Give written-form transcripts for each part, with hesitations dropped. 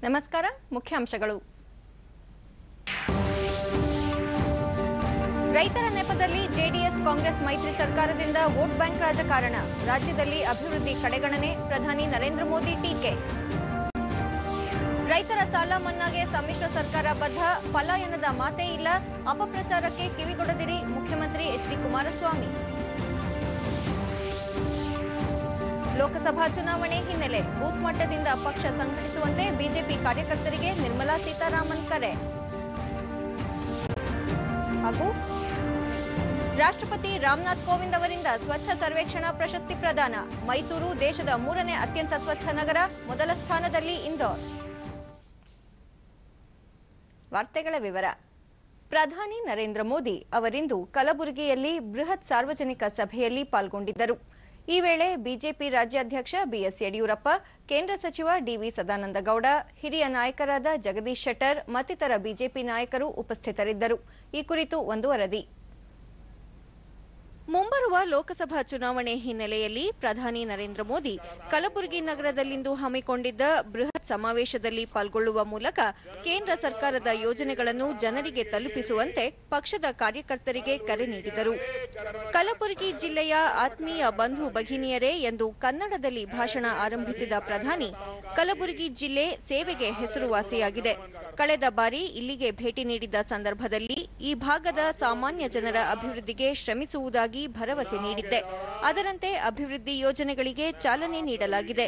ನಮಸ್ಕಾರ. ಮುಖ್ಯಾಂಶಗಳು. ರೈತರ ನೆಪದಲ್ಲಿ ಜೆಡಿಎಸ್ ಕಾಂಗ್ರೆಸ್ ಮೈತ್ರಿ ಸರ್ಕಾರದಿಂದ ವೋಟ್ ಬ್ಯಾಂಕ್ ರಾಜಕಾರಣ. ರಾಜ್ಯದಲ್ಲಿ ಅಭಿವೃದ್ಧಿ ಕಡೆಗಣನೆ. ಪ್ರಧಾನಿ ನರೇಂದ್ರ ಮೋದಿ ಟೀಕೆ. ರೈತರ ಸಾಲ ಮನ್ನಾಗೆ ಸಮ್ಮಿಶ್ರ ಸರ್ಕಾರ ಬದ್ಧ. ಪಲಾಯನದ ಮಾತೇ ಇಲ್ಲ. ಅಪಪ್ರಚಾರಕ್ಕೆ ಕಿವಿಗೊಡದಿರಿ. ಮುಖ್ಯಮಂತ್ರಿ ಎಚ್.ಡಿ. ಕುಮಾರಸ್ವಾಮಿ. ಲೋಕಸಭಾ ಚುನಾವಣೆ ಹಿನ್ನೆಲೆ ಬೂತ್ ಮಟ್ಟದಿಂದ ಪಕ್ಷ ಸಂಘಟಿಸುವಂತೆ ಬಿಜೆಪಿ ಕಾರ್ಯಕರ್ತರಿಗೆ ನಿರ್ಮಲಾ ಸೀತಾರಾಮನ್ ಕರೆ. ಹಾಗೂ ರಾಷ್ಟ್ರಪತಿ ರಾಮನಾಥ್ ಕೋವಿಂದ್ ಅವರಿಂದ ಸ್ವಚ್ಛ ಸರ್ವೇಕ್ಷಣಾ ಪ್ರಶಸ್ತಿ ಪ್ರದಾನ. ಮೈಸೂರು ದೇಶದ 3ನೇ ಅತ್ಯಂತ ಸ್ವಚ್ಛ ನಗರ, ಮೊದಲ ಸ್ಥಾನದಲ್ಲಿ ಇಂದೋರ್. ವಾರ್ತೆಗಳ ವಿವರ. ಪ್ರಧಾನಿ ನರೇಂದ್ರ ಮೋದಿ ಅವರಿಂದು ಕಲಬುರಗಿಯಲ್ಲಿ ಬೃಹತ್ ಸಾರ್ವಜನಿಕ ಸಭೆಯಲ್ಲಿ ಪಾಲ್ಗೊಂಡಿದ್ದರು. ಈ ವೇಳೆ ಬಿಜೆಪಿ ರಾಜ್ಯಾಧ್ಯಕ್ಷ ಬಿಎಸ್ ಯಡಿಯೂರಪ್ಪ, ಕೇಂದ್ರ ಸಚಿವ ಡಿವಿ ಸದಾನಂದಗೌಡ, ಹಿರಿಯ ನಾಯಕರಾದ ಜಗದೀಶ್ ಶೆಟ್ಟರ್ ಮತ್ತಿತರ ಬಿಜೆಪಿ ನಾಯಕರು ಉಪಸ್ಥಿತರಿದ್ದರು. ಈ ಕುರಿತು ಒಂದು ವರದಿ. ಮುಂಬರುವ ಲೋಕಸಭಾ ಚುನಾವಣೆ ಹಿನ್ನೆಲೆಯಲ್ಲಿ ಪ್ರಧಾನಿ ನರೇಂದ್ರ ಮೋದಿ ಕಲಬುರಗಿ ನಗರದಲ್ಲಿಂದು ಹಮ್ಮಿಕೊಂಡಿದ್ದ ಬೃಹತ್ ಸಮಾವೇಶದಲ್ಲಿ ಪಾಲ್ಗೊಳ್ಳುವ ಮೂಲಕ ಕೇಂದ್ರ ಸರ್ಕಾರದ ಯೋಜನೆಗಳನ್ನು ಜನರಿಗೆ ತಲುಪಿಸುವಂತೆ ಪಕ್ಷದ ಕಾರ್ಯಕರ್ತರಿಗೆ ಕರೆ ನೀಡಿದರು. ಕಲಬುರಗಿ ಜಿಲ್ಲೆಯ ಆತ್ಮೀಯ ಬಂಧು ಭಗಿನಿಯರೇ ಎಂದು ಕನ್ನಡದಲ್ಲಿ ಭಾಷಣ ಆರಂಭಿಸಿದ ಪ್ರಧಾನಿ, ಕಲಬುರಗಿ ಜಿಲ್ಲೆ ಸೇವೆಗೆ ಹೆಸರುವಾಸಿಯಾಗಿದೆ. ಕಳೆದ ಬಾರಿ ಇಲ್ಲಿಗೆ ಭೇಟಿ ನೀಡಿದ್ದ ಸಂದರ್ಭದಲ್ಲಿ ಈ ಭಾಗದ ಸಾಮಾನ್ಯ ಜನರ ಅಭಿವೃದ್ಧಿಗೆ ಶ್ರಮಿಸುವುದಾಗಿ ಭರವಸೆ ನೀಡಿದ್ದೆ. ಅದರಂತೆ ಅಭಿವೃದ್ಧಿ ಯೋಜನೆಗಳಿಗೆ ಚಾಲನೆ ನೀಡಲಾಗಿದೆ.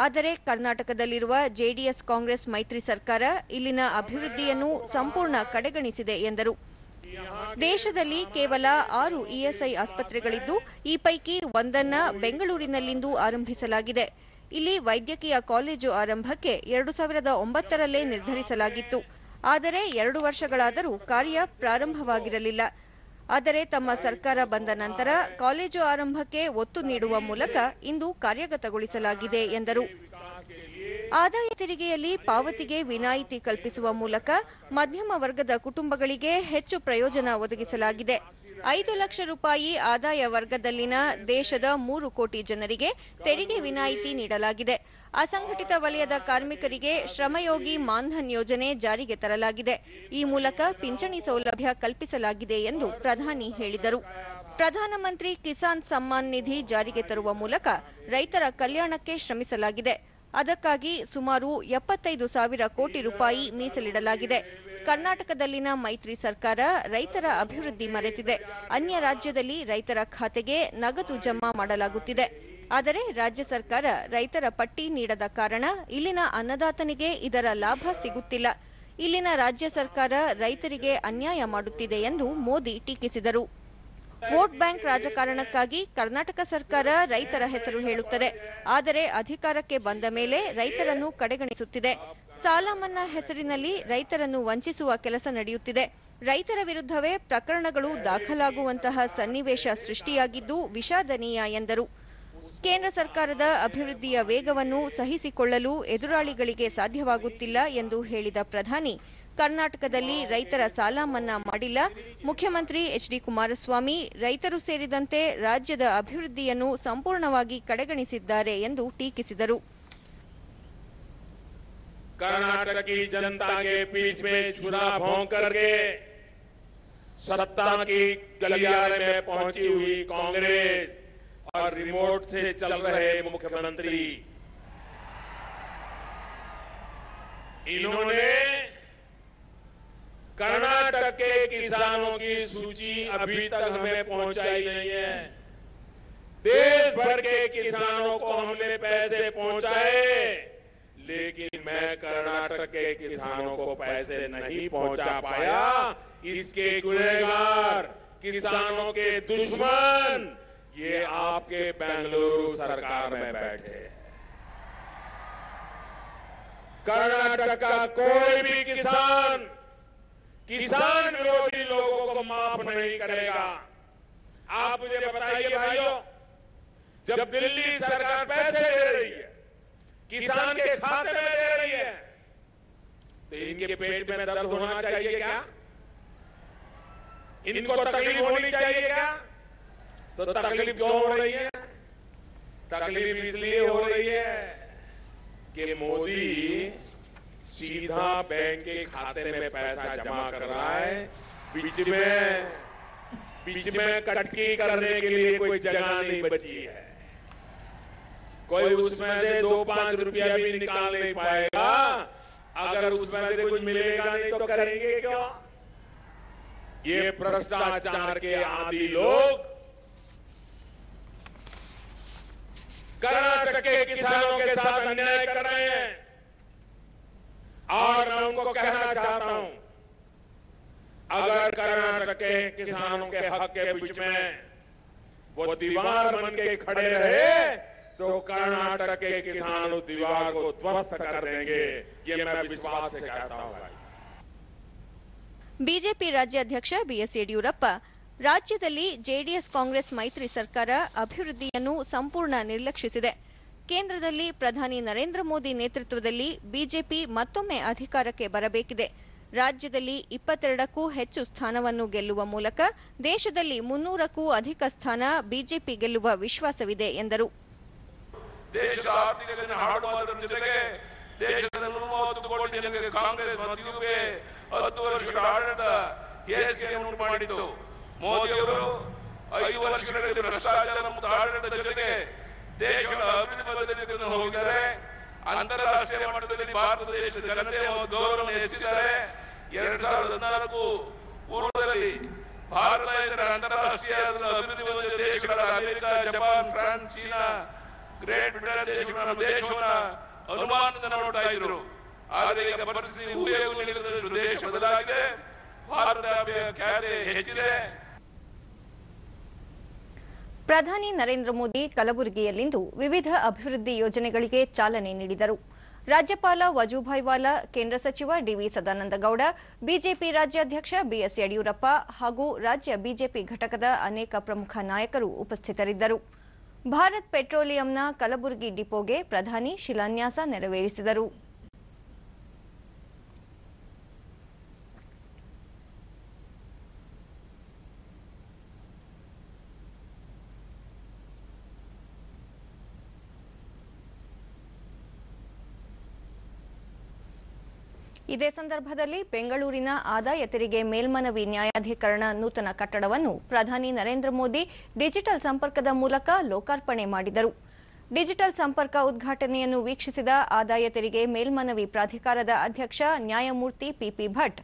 ಆದರೆ ಕರ್ನಾಟಕದಲ್ಲಿರುವ ಜೆಡಿಎಸ್ ಕಾಂಗ್ರೆಸ್ ಮೈತ್ರಿ ಸರ್ಕಾರ ಇಲ್ಲಿನ ಅಭಿವೃದ್ಧಿಯನ್ನು ಸಂಪೂರ್ಣ ಕಡೆಗಣಿಸಿದೆ ಎಂದರು. ದೇಶದಲ್ಲಿ ಕೇವಲ 6 ಇಎಸ್ಐ ಆಸ್ಪತ್ರೆಗಳಿದ್ದು, ಈ ಪೈಕಿ ಒಂದನ್ನ ಬೆಂಗಳೂರಿನಲ್ಲಿಂದು ಆರಂಭಿಸಲಾಗಿದೆ. ಇಲ್ಲಿ ವೈದ್ಯಕೀಯ ಕಾಲೇಜು ಆರಂಭಕ್ಕೆ 2009ರಲ್ಲೇ ನಿರ್ಧರಿಸಲಾಗಿತ್ತು. ಆದರೆ 2 ವರ್ಷಗಳಾದರೂ ಕಾರ್ಯ ಪ್ರಾರಂಭವಾಗಿರಲಿಲ್ಲ. ಆದರೆ ತಮ್ಮ ಸರ್ಕಾರ ಬಂದ ನಂತರ ಕಾಲೇಜು ಆರಂಭಕ್ಕೆ ಒತ್ತು ನೀಡುವ ಮೂಲಕ ಇಂದು ಕಾರ್ಯಗತಗೊಳಿಸಲಾಗಿದೆ ಎಂದರು. ಆದಾಯ ತೆರಿಗೆಯಲ್ಲಿ ಪಾವತಿಗೆ ವಿನಾಯಿತಿ ಕಲ್ಪಿಸುವ ಮೂಲಕ ಮಧ್ಯಮ ವರ್ಗದ ಕುಟುಂಬಗಳಿಗೆ ಹೆಚ್ಚು ಪ್ರಯೋಜನ ಒದಗಿಸಲಾಗಿದೆ. 5 ಲಕ್ಷ ರೂಪಾಯಿ ಆದಾಯ ವರ್ಗದಲ್ಲಿನ ದೇಶದ 3 ಕೋಟಿ ಜನರಿಗೆ ತೆರಿಗೆ ವಿನಾಯಿತಿ ನೀಡಲಾಗಿದೆ. ಅಸಂಘಟಿತ ವಲಯದ ಕಾರ್ಮಿಕರಿಗೆ ಶ್ರಮಯೋಗಿ ಮಾನ್ಧನ್ ಯೋಜನೆ ಜಾರಿಗೆ ತರಲಾಗಿದೆ. ಈ ಮೂಲಕ ಪಿಂಚಣಿ ಸೌಲಭ್ಯ ಕಲ್ಪಿಸಲಾಗಿದೆ ಎಂದು ಪ್ರಧಾನಿ ಹೇಳಿದರು. ಪ್ರಧಾನಮಂತ್ರಿ ಕಿಸಾನ್ ಸಮ್ಮಾನ್ ನಿಧಿ ಜಾರಿಗೆ ತರುವ ಮೂಲಕ ರೈತರ ಕಲ್ಯಾಣಕ್ಕೆ ಶ್ರಮಿಸಲಾಗಿದೆ. ಅದಕ್ಕಾಗಿ ಸುಮಾರು 75,000 ಕೋಟಿ ರೂಪಾಯಿ ಮೀಸಲಿಡಲಾಗಿದೆ. ಕರ್ನಾಟಕದಲ್ಲಿನ ಮೈತ್ರಿ ಸರ್ಕಾರ ರೈತರ ಅಭಿವೃದ್ಧಿ ಮರೆತಿದೆ. ಅನ್ಯ ರಾಜ್ಯದಲ್ಲಿ ರೈತರ ಖಾತೆಗೆ ನಗದು ಜಮಾ ಮಾಡಲಾಗುತ್ತಿದೆ. ಆದರೆ ರಾಜ್ಯ ಸರ್ಕಾರ ರೈತರ ಪಟ್ಟಿ ನೀಡದ ಕಾರಣ ಇಲ್ಲಿನ ಅನ್ನದಾತನಿಗೆ ಇದರ ಲಾಭ ಸಿಗುತ್ತಿಲ್ಲ. ಇಲ್ಲಿನ ರಾಜ್ಯ ಸರ್ಕಾರ ರೈತರಿಗೆ ಅನ್ಯಾಯ ಮಾಡುತ್ತಿದೆ ಎಂದು ಮೋದಿ ಟೀಕಿಸಿದರು. ವೋಟ್ ಬ್ಯಾಂಕ್ ರಾಜಕಾರಣಕ್ಕಾಗಿ ಕರ್ನಾಟಕ ಸರ್ಕಾರ ರೈತರ ಹೆಸರು ಹೇಳುತ್ತದೆ. ಆದರೆ ಅಧಿಕಾರಕ್ಕೆ ಬಂದ ಮೇಲೆ ರೈತರನ್ನು ಕಡೆಗಣಿಸುತ್ತಿದೆ. ಸಾಲ ಮನ್ನಾ ಹೆಸರಿನಲ್ಲಿ ರೈತರನ್ನು ವಂಚಿಸುವ ಕೆಲಸ ನಡೆಯುತ್ತಿದೆ. ರೈತರ ವಿರುದ್ಧವೇ ಪ್ರಕರಣಗಳು ದಾಖಲಾಗುವಂತಹ ಸನ್ನಿವೇಶ ಸೃಷ್ಟಿಯಾಗಿದ್ದು ವಿಷಾದನೀಯ ಎಂದರು. ಕೇಂದ್ರ ಸರ್ಕಾರದ ಅಭಿವೃದ್ಧಿಯ ವೇಗವನ್ನು ಸಹಿಸಿಕೊಳ್ಳಲು ಎದುರಾಳಿಗಳಿಗೆ ಸಾಧ್ಯವಾಗುತ್ತಿಲ್ಲ ಎಂದು ಹೇಳಿದ ಪ್ರಧಾನಿ, ಕರ್ನಾಟಕದಲ್ಲಿ ರೈತರ ಸಾಲ ಮನ್ನಾ ಮಾಡಿಲ್ಲ. ಮುಖ್ಯಮಂತ್ರಿ ಎಚ್.ಡಿ. ಕುಮಾರಸ್ವಾಮಿ ರೈತರು ಸೇರಿದಂತೆ ರಾಜ್ಯದ ಅಭಿವೃದ್ಧಿಯನ್ನು ಸಂಪೂರ್ಣವಾಗಿ ಕಡೆಗಣಿಸಿದ್ದಾರೆ ಎಂದು ಟೀಕಿಸಿದರು. कर्नाटक की जनता के बीच में छुरा भोंक करके सत्ता की गलियारे में पहुंची हुई कांग्रेस और रिमोट से चल रहे मुख्यमंत्री, इन्होंने कर्नाटक के किसानों की सूची अभी तक हमें पहुंचाई नहीं है। देश भर के किसानों को हमने पैसे पहुंचाए, लेकिन मैं कर्नाटक के किसानों को पैसे नहीं पहुंचा पाया। इसके गुनहगार, किसानों के दुश्मन ये आपके बेंगलुरु सरकार में बैठे। कर्नाटक का कोई भी किसान विरोधी लोगों को माफ नहीं करेगा। आप मुझे बताइए भाइयों, जब दिल्ली सरकार पैसे दे रही है, किसान के खाते में दे रही है, तो इनके पेट में दर्द होना चाहिए क्या? इनको तकलीफ होनी चाहिए क्या? तो तकलीफ क्यों हो रही है? तकलीफ इसलिए हो रही है कि मोदी सीधा बैंक के खाते में पैसा जमा कर रहा है। बीच में कटकी करने के लिए कोई जगह नहीं बची है। कोई उसमें से 2-5 रुपया भी निकाल नहीं पाएगा। अगर उसमें से कुछ मिलेगा नहीं तो करेंगे क्यों? ये भ्रष्टाचार के आदी लोग कर्नाटक के किसानों के साथ अन्याय कर रहे हैं। और मैं उनको कहना चाहता हूं, अगर कर्नाटक के किसानों के हक के बीच में वो दीवार बन के खड़े रहे तो कर्नाटक के किसान उस दीवार को ध्वस्त कर देंगे। ये मैं विश्वास से कहता हूं। ಬಿಜೆಪಿ ರಾಜ್ಯಾಧ್ಯಕ್ಷ ಬಿಎಸ್ ಯಡಿಯೂರಪ್ಪ ರಾಜ್ಯದಲ್ಲಿ ಜೆಡಿಎಸ್ ಕಾಂಗ್ರೆಸ್ ಮೈತ್ರಿ ಸರ್ಕಾರ ಅಭಿವೃದ್ಧಿಯನ್ನು ಸಂಪೂರ್ಣ ನಿರ್ಲಕ್ಷಿಸಿದೆ. ಕೇಂದ್ರದಲ್ಲಿ ಪ್ರಧಾನಿ ನರೇಂದ್ರ ಮೋದಿ ನೇತೃತ್ವದಲ್ಲಿ ಬಿಜೆಪಿ ಮತ್ತೊಮ್ಮೆ ಅಧಿಕಾರಕ್ಕೆ ಬರಬೇಕಿದೆ. ರಾಜ್ಯದಲ್ಲಿ 22ಕ್ಕೂ ಹೆಚ್ಚು ಸ್ಥಾನವನ್ನು ಗೆಲ್ಲುವ ಮೂಲಕ ದೇಶದಲ್ಲಿ 300ಕ್ಕೂ ಅಧಿಕ ಸ್ಥಾನ ಬಿಜೆಪಿ ಗೆಲ್ಲುವ ವಿಶ್ವಾಸವಿದೆ ಎಂದರು. ದೇಶದ ಆರ್ಥಿಕತೆಯನ್ನು ಹಾಳುವುದರ ಜೊತೆಗೆ ದೇಶದ 30 ಕೋಟಿ ಜನರಿಗೆ ಕಾಂಗ್ರೆಸ್ ಮತ್ತು ಯುಪಿಎ 10 ವರ್ಷಗಳ ಆಡಳಿತ ಹೇಸಿಗೆಯನ್ನು ಉಂಟು ಮಾಡಿತು. ಮೋದಿಯವರು 5 ವರ್ಷಗಳಲ್ಲಿ ಭ್ರಷ್ಟಾಚಾರ ಮುಕ್ತ ಆಡಳಿತದ ಜೊತೆಗೆ ದೇಶದ ಅಭಿವೃದ್ಧಿ ಪಥದಲ್ಲಿ ಹೋಗಿದ್ದಾರೆ. ಅಂತಾರಾಷ್ಟ್ರೀಯ ಮಟ್ಟದಲ್ಲಿ ಭಾರತ ದೇಶದ ಜನತೆಯ ಗೌರವವನ್ನು ಹೆಚ್ಚಿಸಿದ್ದಾರೆ. 2014 ಪೂರ್ವದಲ್ಲಿ ಭಾರತ ಅಂತಾರಾಷ್ಟ್ರೀಯ ಅಭಿವೃದ್ಧಿ ಹೊಂದಿದ ದೇಶಗಳ America, Japan, France, China, great Britain ದೇಶಗಳ ದೇಶವನ್ನ ಅನುಮಾನದಿಂದ ನೋಡ್ತಾ ಇದ್ರು. ಆದರೆ ಈಗ ಪರಿಸ್ಥಿತಿ ಊಹೆಗೂ ನಿಲ್ಲದಷ್ಟು ದೇಶ ಬದಲಾಗಿದೆ. ಭಾರತ ಖ್ಯಾತಿ ಹೆಚ್ಚಿದೆ. ಪ್ರಧಾನಿ ನರೇಂದ್ರ ಮೋದಿ ಕಲಬುರಗಿಯಲ್ಲಿಂದು ವಿವಿಧ ಅಭಿವೃದ್ಧಿ ಯೋಜನೆಗಳಿಗೆ ಚಾಲನೆ ನೀಡಿದರು. ರಾಜ್ಯಪಾಲ ವಜೂಭಾಯಿ ವಾಲಾ, ಕೇಂದ್ರ ಸಚಿವ ಡಿವಿ ಸದಾನಂದಗೌಡ, ಬಿಜೆಪಿ ರಾಜ್ಯಾಧ್ಯಕ್ಷ ಬಿಎಸ್ ಯಡಿಯೂರಪ್ಪ ಹಾಗೂ ರಾಜ್ಯ ಬಿಜೆಪಿ ಘಟಕದ ಅನೇಕ ಪ್ರಮುಖ ನಾಯಕರು ಉಪಸ್ಥಿತರಿದ್ದರು. ಭಾರತ್ ಪೆಟ್ರೋಲಿಯಂನ ಕಲಬುರಗಿ ಡಿಪೋಗೆ ಪ್ರಧಾನಿ ಶಿಲಾನ್ಯಾಸ ನೆರವೇರಿಸಿದರು. ಇದೇ ಸಂದರ್ಭದಲ್ಲಿ ಬೆಂಗಳೂರಿನ ಆದಾಯ ತೆರಿಗೆ ಮೇಲ್ಮನವಿ ನ್ಯಾಯಾಧಿಕರಣ ನೂತನ ಕಟ್ಟಡವನ್ನು ಪ್ರಧಾನಿ ನರೇಂದ್ರ ಮೋದಿ ಡಿಜಿಟಲ್ ಸಂಪರ್ಕದ ಮೂಲಕ ಲೋಕಾರ್ಪಣೆ ಮಾಡಿದರು. ಡಿಜಿಟಲ್ ಸಂಪರ್ಕ ಉದ್ಘಾಟನೆಯನ್ನು ವೀಕ್ಷಿಸಿದ ಆದಾಯ ತೆರಿಗೆ ಮೇಲ್ಮನವಿ ಪ್ರಾಧಿಕಾರದ ಅಧ್ಯಕ್ಷ ನ್ಯಾಯಮೂರ್ತಿ ಪಿಪಿ ಭಟ್,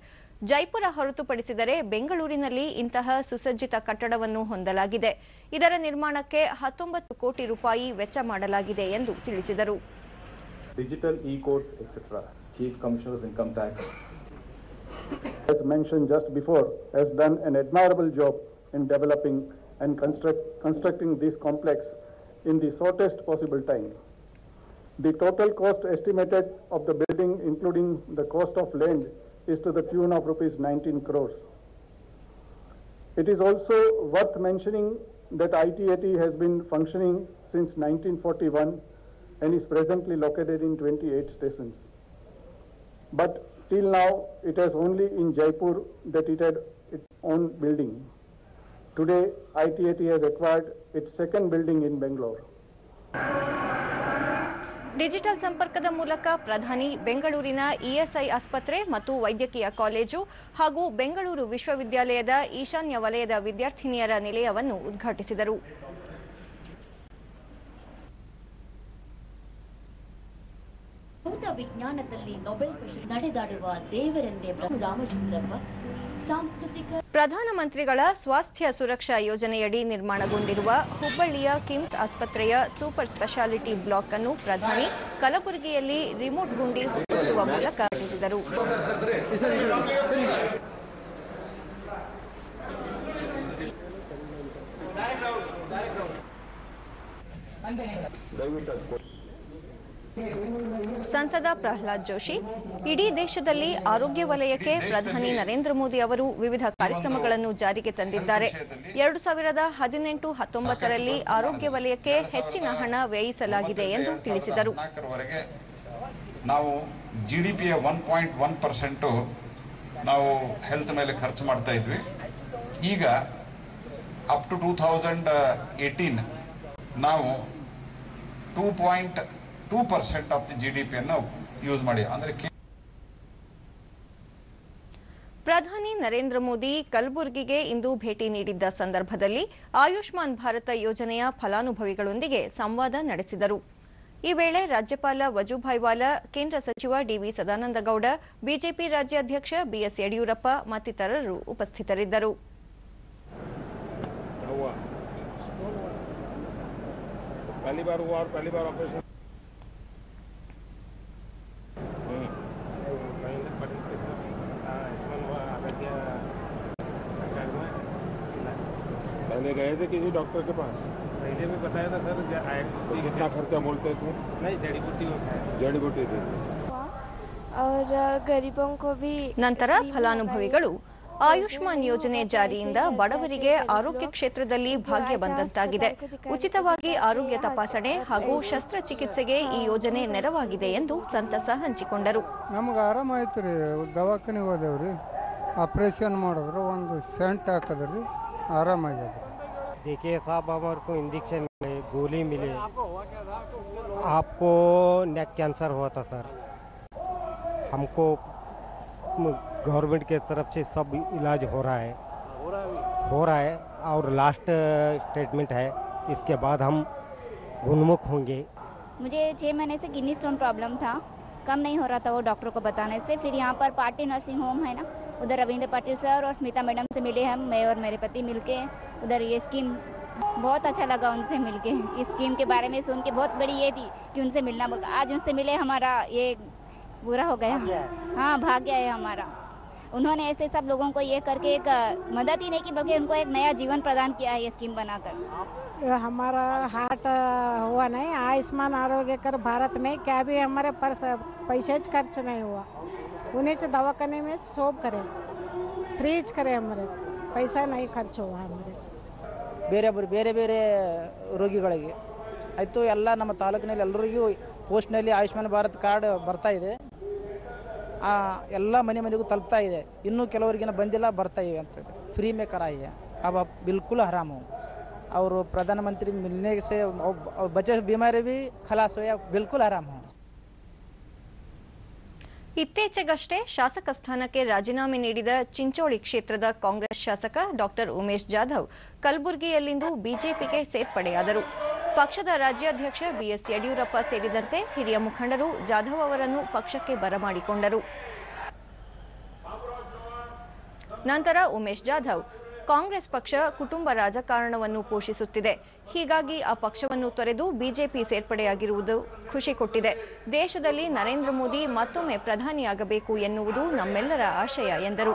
ಜೈಪುರ ಹೊರತುಪಡಿಸಿದರೆ ಬೆಂಗಳೂರಿನಲ್ಲಿ ಇಂತಹ ಸುಸಜ್ಜಿತ ಕಟ್ಟಡವನ್ನು ಹೊಂದಲಾಗಿದೆ. ಇದರ ನಿರ್ಮಾಣಕ್ಕೆ 19 ಕೋಟಿ ರೂಪಾಯಿ ವೆಚ್ಚ ಮಾಡಲಾಗಿದೆ ಎಂದು ತಿಳಿಸಿದರು. Digital e-courts, etc. Chief Commissioner of Income Tax, as mentioned just before, has done an admirable job in developing and constructing this complex in the shortest possible time. The total cost estimated of the building, including the cost of land, is to the tune of rupees 19 crores. It is also worth mentioning that ITAT has been functioning since 1941 and is presently located in 28 stations. But till now, it has only in Jaipur that it had its own building. Today, ITAT has acquired its second building in Bangalore. Digital ಸಂಪರ್ಕದ ಮೂಲಕ ಪ್ರಧಾನಿ ಬೆಂಗಳೂರಿನ ESI ಆಸ್ಪತ್ರೆ ಮತ್ತು ವೈದ್ಯಕೀಯ college ಹಾಗೂ ಬೆಂಗಳೂರು ವಿಶ್ವವಿದ್ಯಾಲಯದ ಈಶಾನ್ಯ ವಲಯದ ವಿದ್ಯಾರ್ಥಿನಿಯರ ನಿಲಯವನ್ನು ಉದ್ಘಾಟಿಸಿದರು. ಭೌತ ವಿಜ್ಞಾನದಲ್ಲಿ ನೊಬೆಲ್ ಪ್ರಶಸ್ತಿ ನಡೆದಾಡುವ ದೇವರೆಂದೇ ರಾಮಚಂದ್ರಪ್ಪ ಸಾಂಸ್ಕೃತಿಕ ಪ್ರಧಾನಮಂತ್ರಿಗಳ ಸ್ವಾಸ್ಥ್ಯ ಸುರಕ್ಷಾ ಯೋಜನೆಯಡಿ ನಿರ್ಮಾಣಗೊಂಡಿರುವ ಹುಬ್ಬಳ್ಳಿಯ ಕಿಮ್ಸ್ ಆಸ್ಪತ್ರೆಯ ಸೂಪರ್ ಸ್ಪೆಷಾಲಿಟಿ ಬ್ಲಾಕ್ ಅನ್ನು ಪ್ರಧಾನಿ ಕಲಬುರಗಿಯಲ್ಲಿ ರಿಮೋಟ್ ಗುಂಡಿ ಹೊಂದಿಸುವ ಮೂಲಕ ಉದ್ಘಾಟಿಸಿದರು. ಸಂಸದ ಪ್ರಹ್ಲಾದ್ ಜೋಶಿ, ಇಡೀ ದೇಶದಲ್ಲಿ ಆರೋಗ್ಯ ವಲಯಕ್ಕೆ ಪ್ರಧಾನಿ ನರೇಂದ್ರ ಮೋದಿ ಅವರು ವಿವಿಧ ಕಾರ್ಯಕ್ರಮಗಳನ್ನು ಜಾರಿಗೆ ತಂದಿದ್ದಾರೆ. 2018-19ರಲ್ಲಿ ಆರೋಗ್ಯ ವಲಯಕ್ಕೆ ಹೆಚ್ಚಿನ ಹಣ ವ್ಯಯಿಸಲಾಗಿದೆ ಎಂದು ತಿಳಿಸಿದರು. ನಾವು ಜಿಡಿಪಿಯ 1.1% ನಾವು ಹೆಲ್ತ್ ಮೇಲೆ ಖರ್ಚು ಮಾಡ್ತಾ ಇದ್ವಿ. ಈಗ ಅಪ್ ಟು 2018 ನಾವು 2.2% ಆಫ್ ದಿ ಜಿಡಿಪಿಯನ್ನು ಯೂಸ್ ಮಾಡಿ, ಅಂದ್ರೆ ಪ್ರಧಾನಿ ನರೇಂದ್ರ ಮೋದಿ ಕಲಬುರಗಿಗೆ ಇಂದು ಭೇಟಿ ನೀಡಿದ್ದ ಸಂದರ್ಭದಲ್ಲಿ ಆಯುಷ್ಮಾನ್ ಭಾರತ ಯೋಜನೆಯ ಫಲಾನುಭವಿಗಳೊಂದಿಗೆ ಸಂವಾದ ನಡೆಸಿದರು. ಈ ವೇಳೆ ರಾಜ್ಯಪಾಲ ವಜೂಭಾಯಿ ವಾಲಾ, ಕೇಂದ್ರ ಸಚಿವ ಡಿವಿ ಸದಾನಂದಗೌಡ, ಬಿಜೆಪಿ ರಾಜ್ಯಾಧ್ಯಕ್ಷ ಬಿಎಸ್ ಯಡಿಯೂರಪ್ಪ ಮತ್ತಿತರರು ಉಪಸ್ಥಿತರಿದ್ದರು. पहले गए थे किसी डॉक्टर के पास? पहले भी बताया था सर, कितना खर्चा बोलते थे? नहीं, जड़ी बूटी को खाया, जड़ी बूटी थे और गरीबों को भी. ನಂತರ ಫಲಾನುಭವಿಗಳು ಆಯುಷ್ಮಾನ್ ಯೋಜನೆ ಜಾರಿಯಿಂದ ಬಡವರಿಗೆ ಆರೋಗ್ಯ ಕ್ಷೇತ್ರದಲ್ಲಿ ಭಾಗ್ಯ ಬಂದಂತಾಗಿದೆ. ಉಚಿತವಾಗಿ ಆರೋಗ್ಯ ತಪಾಸಣೆ ಹಾಗೂ ಶಸ್ತ್ರಚಿಕಿತ್ಸೆಗೆ ಈ ಯೋಜನೆ ನೆರವಾಗಿದೆ ಎಂದು ಸಂತಸ ಹಂಚಿಕೊಂಡರು. ನಮಗೆ ಆರಾಮಾಯ್ತು ರೀ, ದವಾಖಾನೆಗೆ ಹೋದೆವ್ರಿ, ಆಪರೇಷನ್ ಮಾಡಿದ್ರು, ಒಂದು ಸೆಂಟ್ ಹಾಕಿದ್ರಿ, ಆರಾಮಾಗ್ಯದ. देखिए साहब, हमारे को इंजेक्शन मिले, गोली मिले. आपको नेक कैंसर हुआ था सर, हमको गवर्नमेंट के तरफ से सब इलाज हो रहा है और लास्ट स्टेटमेंट है, इसके बाद हम उन्मुख होंगे. मुझे 6 महीने से किडनी स्टोन प्रॉब्लम था, कम नहीं हो रहा था वो डॉक्टर को बताने से. फिर यहाँ पर पार्टी नर्सिंग होम है ना, उधर रविंद्र पाटिल सर और स्मिता मैडम से मिले हम, मैं और मेरे पति मिलके. उधर ये स्कीम बहुत अच्छा लगा उनसे मिलके. इस स्कीम के बारे में सुन के बहुत बड़ी ये थी कि उनसे मिलना बोल, आज उनसे मिले, हमारा ये पूरा हो गया. हाँ, भाग्य है हमारा. उन्होंने ऐसे सब लोगों को ये करके एक मदद ही नहीं की, बल्कि उनको एक नया जीवन प्रदान किया है ये स्कीम बनाकर. हमारा हार्ट हुआ नहीं, आयुष्मान आरोग्य कर भारत में क्या भी हमारे पैसे खर्च नहीं हुआ. उन्हें से दवाखाने में सोप करे, फ्रीज करे, हमारे पैसा नहीं खर्च हुआ. हमारे ಬೇರೆ ಬೇರೆ ರೋಗಿಗಳಿಗೆ ಆಯಿತು, ಎಲ್ಲ ನಮ್ಮ ತಾಲೂಕಿನಲ್ಲಿ ಎಲ್ಲರಿಗೂ ಪೋಸ್ಟ್ನಲ್ಲಿ ಆಯುಷ್ಮಾನ್ ಭಾರತ್ ಕಾರ್ಡ್ ಬರ್ತಾ ಇದೆ. ಎಲ್ಲ ಮನೆಗೂ ತಲುಪ್ತಾ ಇದೆ. ಇನ್ನೂ ಕೆಲವರಿಗಿನ ಬಂದಿಲ್ಲ, ಬರ್ತಾ ಇವೆ ಅಂತ ಫ್ರೀ ಮೇ कराई अब बिल्कुल हराम हो. और प्रधानमंत्री मिलने से बच्चे बीमारी भी खलास हुआ, बिल्कुल हराम हो. ಇತ್ತೀಚೆಗಷ್ಟೇ ಶಾಸಕ ಸ್ಥಾನಕ್ಕೆ ರಾಜೀನಾಮೆ ನೀಡಿದ ಚಿಂಚೋಳಿ ಕ್ಷೇತ್ರದ ಕಾಂಗ್ರೆಸ್ ಶಾಸಕ ಡಾಕ್ಟರ್ ಉಮೇಶ್ ಜಾಧವ್ ಕಲಬುರಗಿಯಲ್ಲಿಂದು ಬಿಜೆಪಿಗೆ ಸೇರ್ಪಡೆಯಾದರು. ಪಕ್ಷದ ರಾಜ್ಯಾಧ್ಯಕ್ಷ ಬಿಎಸ್ ಯಡಿಯೂರಪ್ಪ ಸೇರಿದಂತೆ ಹಿರಿಯ ಮುಖಂಡರು ಜಾಧವ್ ಅವರನ್ನು ಪಕ್ಷಕ್ಕೆ ಬರಮಾಡಿಕೊಂಡರು. ನಂತರ ಉಮೇಶ್ ಜಾಧವ್, ಕಾಂಗ್ರೆಸ್ ಪಕ್ಷ ಕುಟುಂಬ ರಾಜಕಾರಣವನ್ನು ಪೋಷಿಸುತ್ತಿದೆ, ಹೀಗಾಗಿ ಆ ಪಕ್ಷವನ್ನು ತೊರೆದು ಬಿಜೆಪಿ ಸೇರ್ಪಡೆಯಾಗಿರುವುದು ಖುಷಿ ಕೊಟ್ಟಿದೆ. ದೇಶದಲ್ಲಿ ನರೇಂದ್ರ ಮೋದಿ ಮತ್ತೊಮ್ಮೆ ಪ್ರಧಾನಿಯಾಗಬೇಕು ಎನ್ನುವುದು ನಮ್ಮೆಲ್ಲರ ಆಶಯ ಎಂದರು.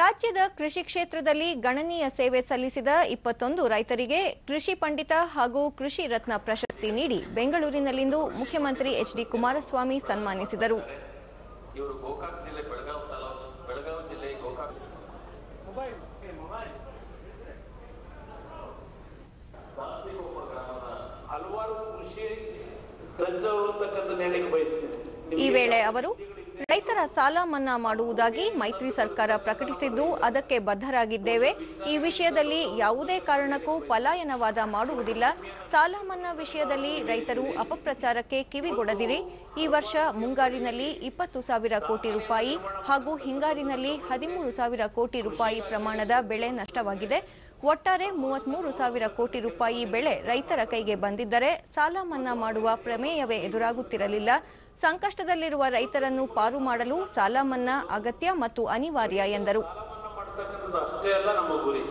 ರಾಜ್ಯದ ಕೃಷಿ ಕ್ಷೇತ್ರದಲ್ಲಿ ಗಣನೀಯ ಸೇವೆ ಸಲ್ಲಿಸಿದ 21 ರೈತರಿಗೆ ಕೃಷಿ ಪಂಡಿತ ಹಾಗೂ ಕೃಷಿ ರತ್ನ ಪ್ರಶಸ್ತಿ ನೀಡಿ ಬೆಂಗಳೂರಿನಲ್ಲಿಂದು ಮುಖ್ಯಮಂತ್ರಿ ಎಚ್ಡಿ ಕುಮಾರಸ್ವಾಮಿ ಸನ್ಮಾನಿಸಿದರು. ಇವರು ಗೋಕಾಕ್ ಜಿಲ್ಲೆ ಬೆಳಗಾವಿ ಜಿಲ್ಲೆ ಗೋಕಾಕ್ ಹಲವಾರು ಕೃಷಿ ತಜ್ಞರು ಅಂತಕ್ಕಂಥ ಹೇಳಕ್ಕೆ ಬಯಸ್ತೀನಿ. ಈ ವೇಳೆ ಅವರು ರೈತರ ಸಾಲ ಮನ್ನಾ ಮಾಡುವುದಾಗಿ ಮೈತ್ರಿ ಸರ್ಕಾರ ಪ್ರಕಟಿಸಿದ್ದು ಅದಕ್ಕೆ ಬದ್ಧರಾಗಿದ್ದೇವೆ. ಈ ವಿಷಯದಲ್ಲಿ ಯಾವುದೇ ಕಾರಣಕ್ಕೂ ಪಲಾಯನವಾದ ಮಾಡುವುದಿಲ್ಲ. ಸಾಲ ಮನ್ನಾ ವಿಷಯದಲ್ಲಿ ರೈತರು ಅಪಪ್ರಚಾರಕ್ಕೆ ಕಿವಿಗೊಡದಿರಿ. ಈ ವರ್ಷ ಮುಂಗಾರಿನಲ್ಲಿ 20,000 ಕೋಟಿ ರೂಪಾಯಿ ಹಾಗೂ ಹಿಂಗಾರಿನಲ್ಲಿ 13,000 ಕೋಟಿ ರೂಪಾಯಿ ಪ್ರಮಾಣದ ಬೆಳೆ ನಷ್ಟವಾಗಿದೆ. ಒಟ್ಟಾರೆ 33,000 ಕೋಟಿ ರೂಪಾಯಿ ಬೆಳೆ ರೈತರ ಕೈಗೆ ಬಂದಿದ್ದರೆ ಸಾಲ ಮನ್ನಾ ಮಾಡುವ ಪ್ರಮೇಯವೇ ಎದುರಾಗುತ್ತಿರಲಿಲ್ಲ. ಸಂಕಷ್ಟದಲ್ಲಿರುವ ರೈತರನ್ನು ಪಾರು ಮಾಡಲು ಸಾಲ ಮನ್ನಾ ಅಗತ್ಯ ಮತ್ತು ಅನಿವಾರ್ಯ ಎಂದರು. ಅಷ್ಟೇ ಅಲ್ಲ ನಮ್ಮ ಗುರಿ.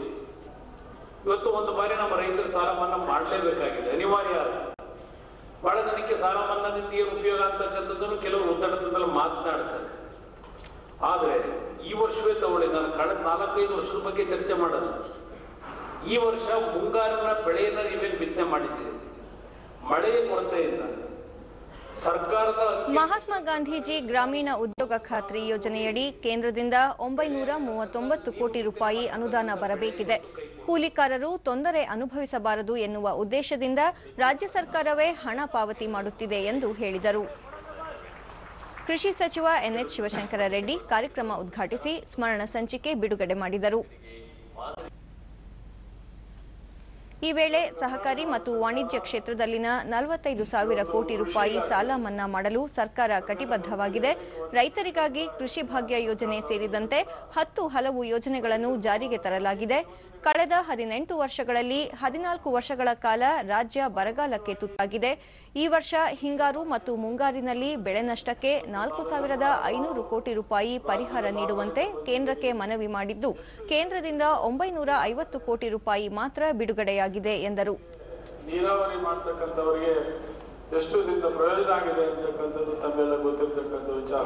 ಇವತ್ತು ಒಂದು ಬಾರಿ ನಮ್ಮ ರೈತರ ಸಾಲ ಮನ್ನಾ ಮಾಡಲೇಬೇಕಾಗಿದೆ, ಅನಿವಾರ್ಯ. ಬಹಳ ಜನಕ್ಕೆ ಸಾಲ ಮನ್ನಾದಿಂದ ಏನು ಉಪಯೋಗ ಅಂತಕ್ಕಂಥದ್ದನ್ನು ಕೆಲವರು ಒತ್ತಡದಿಂದಲೂ ಮಾತನಾಡ್ತಾರೆ. ಆದರೆ ಈ ವರ್ಷವೇ ತಗೊಳ್ಳಿ, ನಾನು ಕಳೆದ 4-5 ವರ್ಷದ ಬಗ್ಗೆ ಚರ್ಚೆ ಮಾಡೋದು. ಈ ವರ್ಷ ಮುಂಗಾರಿನ ಬೆಳೆಯನ್ನ ನೀವೇನು ಬಿತ್ತನೆ ಮಾಡಿದ್ದೀರಿ, ಮಳೆಯ ಕೊರತೆಯಿಂದ ಸರ್ಕಾರದ ಮಹಾತ್ಮ ಗಾಂಧೀಜಿ ಗ್ರಾಮೀಣ ಉದ್ಯೋಗ ಖಾತ್ರಿ ಯೋಜನೆಯಡಿ ಕೇಂದ್ರದಿಂದ 939 ಕೋಟಿ ರೂಪಾಯಿ ಅನುದಾನ ಬರಬೇಕಿದೆ. ಕೂಲಿಕಾರರು ತೊಂದರೆ ಅನುಭವಿಸಬಾರದು ಎನ್ನುವ ಉದ್ದೇಶದಿಂದ ರಾಜ್ಯ ಸರ್ಕಾರವೇ ಹಣ ಪಾವತಿ ಮಾಡುತ್ತಿದೆ ಎಂದು ಹೇಳಿದರು. ಕೃಷಿ ಸಚಿವ ಎನ್ಎಚ್ ಶಿವಶಂಕರ ರೆಡ್ಡಿ ಕಾರ್ಯಕ್ರಮ ಉದ್ಘಾಟಿಸಿ ಸ್ಮರಣ ಸಂಚಿಕೆ ಬಿಡುಗಡೆ ಮಾಡಿದರು. ಈ ವೇಳೆ ಸಹಕಾರಿ ಮತ್ತು ವಾಣಿಜ್ಯ ಕ್ಷೇತ್ರದಲ್ಲಿನ 45,000 ಕೋಟಿ ರೂಪಾಯಿ ಸಾಲ ಮನ್ನಾ ಮಾಡಲು ಸರ್ಕಾರ ಕಟಿಬದ್ಧವಾಗಿದೆ. ರೈತರಿಗಾಗಿ ಕೃಷಿ ಭಾಗ್ಯ ಯೋಜನೆ ಸೇರಿದಂತೆ 10 ಹಲವು ಯೋಜನೆಗಳನ್ನು ಜಾರಿಗೆ ತರಲಾಗಿದೆ. ಕಳೆದ 18 ವರ್ಷಗಳಲ್ಲಿ 14 ವರ್ಷಗಳ ಕಾಲ ರಾಜ್ಯ ಬರಗಾಲಕ್ಕೆ ತುತ್ತಾಗಿದೆ. ಈ ವರ್ಷ ಹಿಂಗಾರು ಮತ್ತು ಮುಂಗಾರಿನಲ್ಲಿ ಬೆಳೆ ನಷ್ಟಕ್ಕೆ 4,500 ಕೋಟಿ ರೂಪಾಯಿ ಪರಿಹಾರ ನೀಡುವಂತೆ ಕೇಂದ್ರಕ್ಕೆ ಮನವಿ ಮಾಡಿದ್ದು, ಕೇಂದ್ರದಿಂದ 950 ಕೋಟಿ ರೂಪಾಯಿ ಮಾತ್ರ ಬಿಡುಗಡೆಯಾಗಿದೆ ಎಂದರು. ನೀರಾವರಿ ಮಾಡತಕ್ಕಂಥವರಿಗೆ ಎಷ್ಟು ದಿನದ ಪ್ರಯೋಜನ ಆಗಿದೆ ಅಂತಕ್ಕಂಥದ್ದು ತಮ್ಮೆಲ್ಲ ಗೊತ್ತಿರತಕ್ಕಂಥ ವಿಚಾರ.